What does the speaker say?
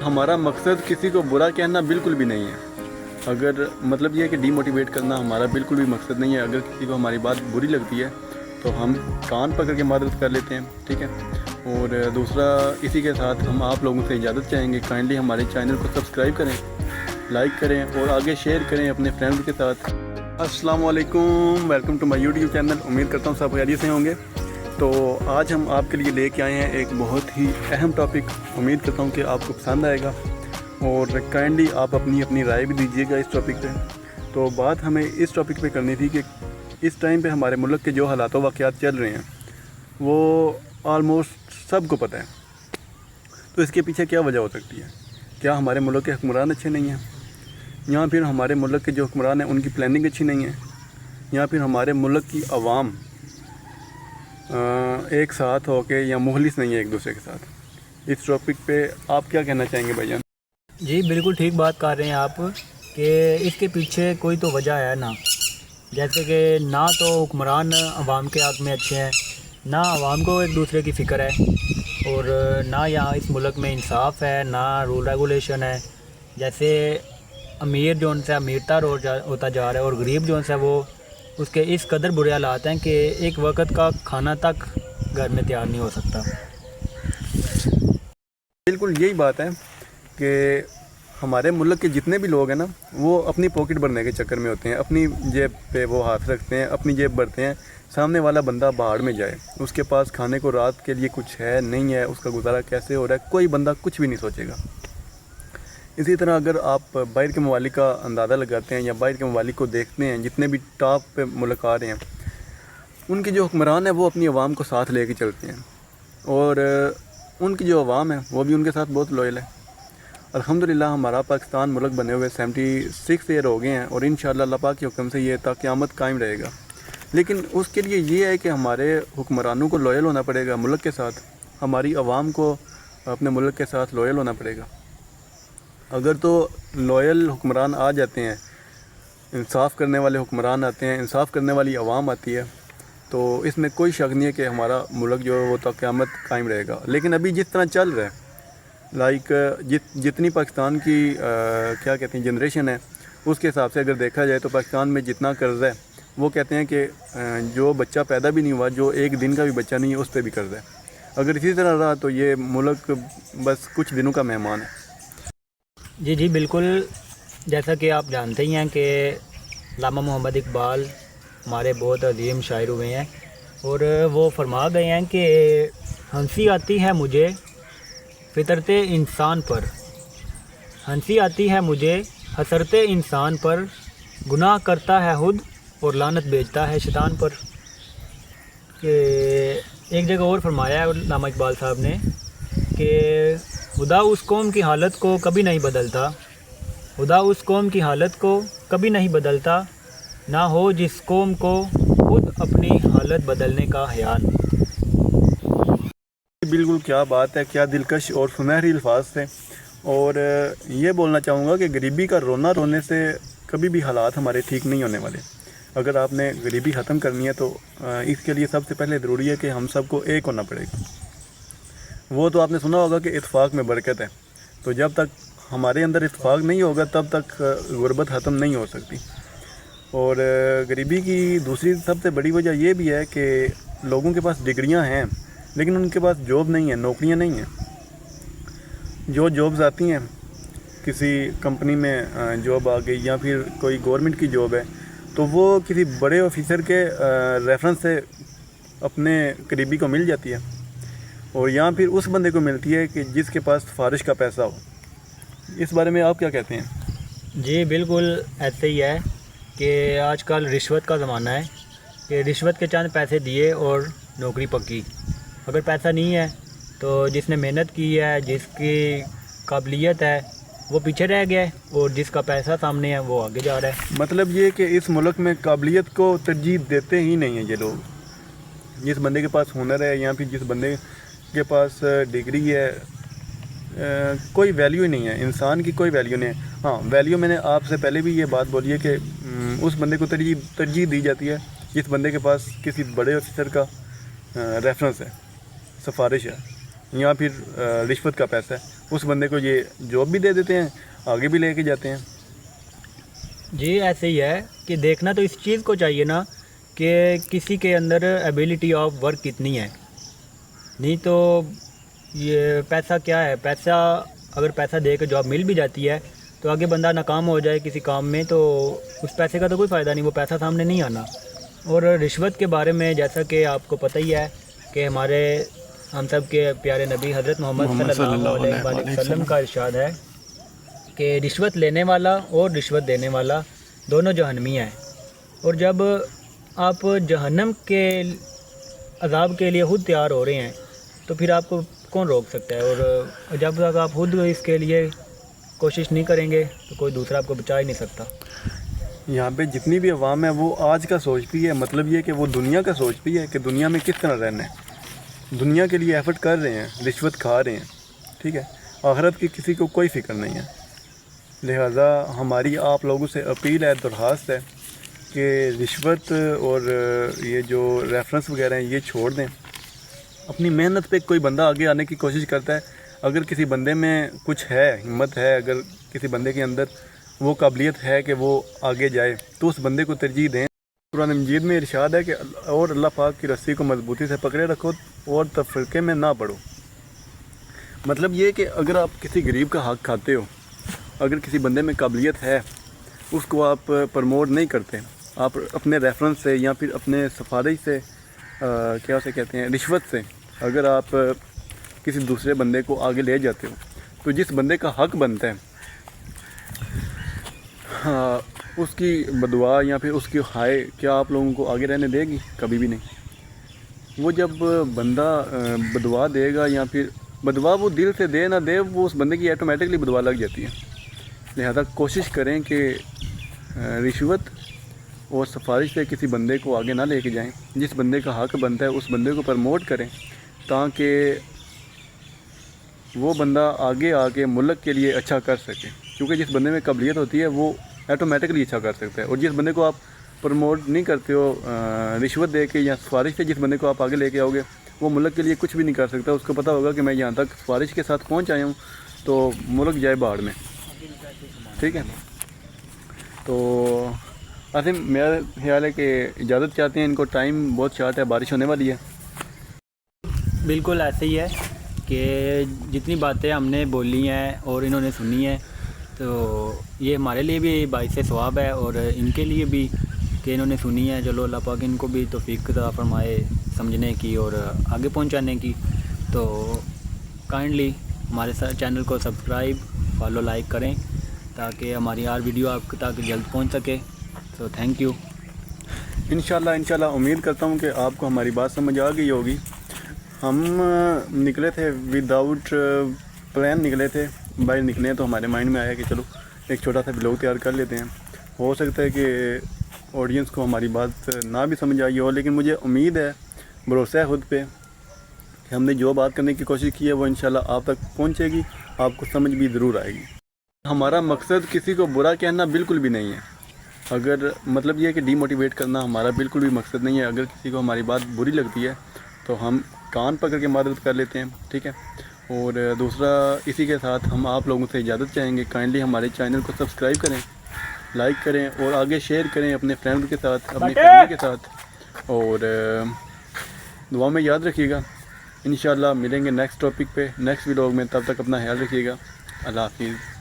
ہمارا مقصد کسی کو برا کہنا بالکل بھی نہیں ہے. اگر مطلب یہ ہے کہ ڈی موٹیویٹ کرنا ہمارا بالکل بھی مقصد نہیں ہے. اگر کسی کو ہماری بات بری لگتی ہے تو ہم کان پکڑ کے معذرت کر لیتے ہیں, ٹھیک ہے. اور دوسرا, اسی کے ساتھ ہم آپ لوگوں سے اجازت چاہیں گے, کائنڈلی ہمارے چینل کو سبسکرائب کریں, لائک کریں اور آگے شیئر کریں اپنے فرینڈ کے ساتھ. السلام علیکم, welcome to my YouTube channel. امید کرتا ہوں سب خیریت سے ہوں گے. تو آج ہم آپ کے لیے لے کے آئے ہیں ایک بہت ہی اہم ٹاپک. امید کرتا ہوں کہ آپ کو پسند آئے گا اور کائنڈلی آپ اپنی رائے بھی دیجیے گا اس ٹاپک پہ. تو بات ہمیں اس ٹاپک پہ کرنی تھی کہ اس ٹائم پہ ہمارے ملک کے جو حالات و واقعات چل رہے ہیں وہ آلموسٹ سب کو پتہ ہے. تو اس کے پیچھے کیا وجہ ہو سکتی ہے؟ کیا ہمارے ملک کے حکمران اچھے نہیں ہیں, یا پھر ہمارے ملک کے جو حکمران ہیں ان کی پلاننگ اچھی نہیں ہے, یا پھر ہمارے ملک کی عوام ایک ساتھ ہو کے یا مخلص نہیں ہے ایک دوسرے کے ساتھ. اس ٹاپک پہ آپ کیا کہنا چاہیں گے بھائی جان؟ جی بالکل ٹھیک بات کر رہے ہیں آپ کہ اس کے پیچھے کوئی تو وجہ ہے نا. جیسے کہ نہ تو حکمران عوام کے حق میں اچھے ہیں, نہ عوام کو ایک دوسرے کی فکر ہے, اور نہ یہاں اس ملک میں انصاف ہے, نہ رول ریگولیشن ہے. جیسے امیر جو ان سے امیر تر ہوتا جا رہا ہے اور غریب جو ان سے وہ اس کے اس قدر برے حالات ہیں کہ ایک وقت کا کھانا تک گھر میں تیار نہیں ہو سکتا. بالکل یہی بات ہے کہ ہمارے ملک کے جتنے بھی لوگ ہیں نا وہ اپنی پاکٹ بھرنے کے چکر میں ہوتے ہیں. اپنی جیب پہ وہ ہاتھ رکھتے ہیں, اپنی جیب بھرتے ہیں. سامنے والا بندہ باہر میں جائے, اس کے پاس کھانے کو رات کے لیے کچھ ہے نہیں ہے, اس کا گزارا کیسے ہو رہا ہے, کوئی بندہ کچھ بھی نہیں سوچے گا. اسی طرح اگر آپ باہر کے ممالک کا اندازہ لگاتے ہیں یا باہر کے ممالک کو دیکھتے ہیں, جتنے بھی ٹاپ پہ ملک آ رہے ہیں, ان کے جو حکمران ہیں وہ اپنی عوام کو ساتھ لے کے چلتے ہیں, اور ان کی جو عوام ہے وہ بھی ان کے ساتھ بہت لوئل ہے. الحمدللہ ہمارا پاکستان ملک بنے ہوئے 76 ایئر ہو گئے ہیں, اور انشاءاللہ اللہ پاک کے حکم سے یہ تا قیامت قائم رہے گا. لیکن اس کے لیے یہ ہے کہ ہمارے حکمرانوں کو لوئل ہونا پڑے گا ملک کے ساتھ, ہماری عوام کو اپنے ملک کے ساتھ لوئل ہونا پڑے گا. اگر تو لوئل حکمران آ جاتے ہیں, انصاف کرنے والے حکمران آتے ہیں, انصاف کرنے والی عوام آتی ہے, تو اس میں کوئی شک نہیں ہے کہ ہمارا ملک جو ہے وہ تا قیامت قائم رہے گا. لیکن ابھی جس طرح چل رہا ہے, لائک جتنی پاکستان کی کیا کہتے ہیں جنریشن ہے, اس کے حساب سے اگر دیکھا جائے تو پاکستان میں جتنا قرض ہے وہ کہتے ہیں کہ جو بچہ پیدا بھی نہیں ہوا, جو ایک دن کا بھی بچہ نہیں ہے, اس پہ بھی قرض ہے. اگر اسی طرح رہا تو یہ ملک بس کچھ دنوں کا مہمان ہے. جی بالکل. جیسا کہ آپ جانتے ہی ہیں کہ علامہ محمد اقبال ہمارے بہت عظیم شاعر ہوئے ہیں, اور وہ فرما گئے ہیں کہ ہنسی آتی ہے مجھے فطرت انسان پر, ہنسی آتی ہے مجھے حسرت انسان پر, گناہ کرتا ہے خود اور لعنت بھیجتا ہے شیطان پر. کہ ایک جگہ اور فرمایا ہے علامہ اقبال صاحب نے کہ خدا اس قوم کی حالت کو کبھی نہیں بدلتا, خدا اس قوم کی حالت کو کبھی نہیں بدلتا, نہ ہو جس قوم کو خود اپنی حالت بدلنے کا خیال. بالکل کیا بات ہے, کیا دلکش اور سنہری الفاظ تھے. اور یہ بولنا چاہوں گا کہ غریبی کا رونا رونے سے کبھی بھی حالات ہمارے ٹھیک نہیں ہونے والے. اگر آپ نے غریبی ختم کرنی ہے تو اس کے لیے سب سے پہلے ضروری ہے کہ ہم سب کو ایک ہونا پڑے گا. وہ تو آپ نے سنا ہوگا کہ اتفاق میں برکت ہے. تو جب تک ہمارے اندر اتفاق نہیں ہوگا تب تک غربت ختم نہیں ہو سکتی. اور غریبی کی دوسری سب سے بڑی وجہ یہ بھی ہے کہ لوگوں کے پاس ڈگریاں ہیں لیکن ان کے پاس جاب نہیں ہے, نوکریاں نہیں ہیں. جو جابز آتی ہیں, کسی کمپنی میں جاب آ گئی یا پھر کوئی گورنمنٹ کی جاب ہے, تو وہ کسی بڑے آفیسر کے ریفرنس سے اپنے قریبی کو مل جاتی ہے, اور یا پھر اس بندے کو ملتی ہے کہ جس کے پاس سفارش کا پیسہ ہو. اس بارے میں آپ کیا کہتے ہیں؟ جی بالکل ایسے ہی ہے کہ آج کل رشوت کا زمانہ ہے کہ رشوت کے چند پیسے دیے اور نوکری پکی. اگر پیسہ نہیں ہے تو جس نے محنت کی ہے, جس کی قابلیت ہے, وہ پیچھے رہ گیا ہے, اور جس کا پیسہ سامنے ہے وہ آگے جا رہا ہے. مطلب یہ کہ اس ملک میں قابلیت کو ترجیح دیتے ہی نہیں ہیں یہ لوگ. جس بندے کے پاس ہنر ہے یا پھر جس بندے کے پاس ڈگری ہے, کوئی ویلیو ہی نہیں ہے, انسان کی کوئی ویلیو نہیں ہے. ہاں ویلیو میں نے آپ سے پہلے بھی یہ بات بولی ہے کہ اس بندے کو ترجیح دی جاتی ہے جس بندے کے پاس کسی بڑے آفیسر کا ریفرنس ہے, سفارش ہے, یا پھر رشوت کا پیسہ ہے. اس بندے کو یہ جاب بھی دے دیتے ہیں, آگے بھی لے کے جاتے ہیں. جی ایسے ہی ہے کہ دیکھنا تو اس چیز کو چاہیے نا کہ کسی کے اندر ایبیلٹی آف ورک کتنی ہے. نہیں تو یہ پیسہ کیا ہے, پیسہ اگر پیسہ دے کے جاب مل بھی جاتی ہے تو آگے بندہ ناکام ہو جائے کسی کام میں تو اس پیسے کا تو کوئی فائدہ نہیں, وہ پیسہ سامنے نہیں آنا. اور رشوت کے بارے میں جیسا کہ آپ کو پتہ ہی ہے کہ ہمارے ہم سب کے پیارے نبی حضرت محمد صلی اللہ علیہ وآلہ وسلم کا ارشاد ہے کہ رشوت لینے والا اور رشوت دینے والا دونوں جہنمی ہیں. اور جب آپ جہنم کے عذاب کے لیے خود تیار ہو رہے ہیں تو پھر آپ کو کون روک سکتا ہے. اور جب تک آپ خود اس کے لیے کوشش نہیں کریں گے تو کوئی دوسرا آپ کو بچا ہی نہیں سکتا. یہاں پہ جتنی بھی عوام ہے وہ آج کا سوچ بھی ہے, مطلب یہ کہ وہ دنیا کا سوچ بھی ہے کہ دنیا میں کس طرح رہنا ہے, دنیا کے لیے ایفرٹ کر رہے ہیں, رشوت کھا رہے ہیں. ٹھیک ہے, آخرت کی کسی کو کوئی فکر نہیں ہے. لہذا ہماری آپ لوگوں سے اپیل ہے, درخواست ہے کہ رشوت اور یہ جو ریفرنس وغیرہ ہیں یہ چھوڑ دیں. اپنی محنت پہ کوئی بندہ آگے آنے کی کوشش کرتا ہے, اگر کسی بندے میں کچھ ہے, ہمت ہے, اگر کسی بندے کے اندر وہ قابلیت ہے کہ وہ آگے جائے تو اس بندے کو ترجیح دیں. قرآن مجید میں ارشاد ہے کہ اور اللہ پاک کی رسی کو مضبوطی سے پکڑے رکھو اور تفرقے میں نہ پڑو. مطلب یہ کہ اگر آپ کسی غریب کا حق کھاتے ہو, اگر کسی بندے میں قابلیت ہے, اس کو آپ پرموٹ نہیں کرتے, آپ اپنے ریفرنس سے یا پھر اپنے سفارش سے کیا اسے کہتے ہیں رشوت سے اگر آپ کسی دوسرے بندے کو آگے لے جاتے ہو تو جس بندے کا حق بنتا ہے اس کی بدعا یا پھر اس کی ہائے کیا آپ لوگوں کو آگے رہنے دے گی؟ کبھی بھی نہیں. وہ جب بندہ بدعا دے گا یا پھر بدعا وہ دل سے دے نہ دے, وہ اس بندے کی آٹومیٹکلی بدعا لگ جاتی ہے. لہذا کوشش کریں کہ رشوت اور سفارش سے کسی بندے کو آگے نہ لے کے جائیں. جس بندے کا حق بنتا ہے اس بندے کو پرموٹ کریں تاکہ وہ بندہ آگے آ کے ملک کے لیے اچھا کر سکے, کیونکہ جس بندے میں قابلیت ہوتی ہے وہ آٹومیٹکلی اچھا کر سکتا ہے. اور جس بندے کو آپ پرموٹ نہیں کرتے ہو رشوت دے کے یا سفارش سے جس بندے کو آپ آگے لے کے آؤ گے وہ ملک کے لیے کچھ بھی نہیں کر سکتا. اس کو پتہ ہوگا کہ میں یہاں تک سفارش کے ساتھ پہنچ آیا ہوں تو ملک جائے باڑ میں. ٹھیک ہے, تو عاصم میرا خیال ہے کہ اجازت چاہتے ہیں, ان کو ٹائم بہت شارٹ ہے, بارش ہونے والی ہے. بالکل ایسے ہی ہے کہ جتنی باتیں ہم نے بولی ہیں اور انہوں نے سنی ہیں تو یہ ہمارے لیے بھی باعث ثواب ہے اور ان کے لیے بھی کہ انہوں نے سنی ہے. چلو اللہ پاک ان کو بھی توفیق عطا فرمائے سمجھنے کی اور آگے پہنچانے کی. تو کائنڈلی ہمارے ساتھ چینل کو سبسکرائب فالو لائک کریں تاکہ ہماری ہر ویڈیو آپ تک جلد پہنچ سکے. تو تھینک یو. انشاءاللہ امید کرتا ہوں کہ آپ کو ہماری بات سمجھ آ گئی ہوگی. ہم نکلے تھے ود آؤٹ پلان نکلے تھے, باہر نکلے تو ہمارے مائنڈ میں آیا کہ چلو ایک چھوٹا سا بلاگ تیار کر لیتے ہیں. ہو سکتا ہے کہ آڈینس کو ہماری بات نہ بھی سمجھ آئی ہو, لیکن مجھے امید ہے, بھروسہ ہے خود پہ کہ ہم نے جو بات کرنے کی کوشش کی ہے وہ انشاءاللہ آپ تک پہنچے گی, آپ کو سمجھ بھی ضرور آئے گی. ہمارا مقصد کسی کو برا کہنا بالکل بھی نہیں ہے. اگر مطلب یہ ہے کہ ڈی موٹیویٹ کرنا ہمارا بالکل بھی مقصد نہیں ہے. اگر کسی کو ہماری بات بری لگتی ہے تو ہم کان پکڑ کے مدد کر لیتے ہیں. ٹھیک ہے, اور دوسرا اسی کے ساتھ ہم آپ لوگوں سے اجازت چاہیں گے, کائنڈلی ہمارے چینل کو سبسکرائب کریں, لائک کریں اور آگے شیئر کریں اپنے فرینڈ کے ساتھ, اپنی فیملی کے ساتھ. اور دعا میں یاد رکھیے گا. انشاءاللہ ملیں گے نیکسٹ ٹاپک پہ نیکسٹ ویڈیو میں. تب تک اپنا خیال رکھیے گا. اللہ حافظ.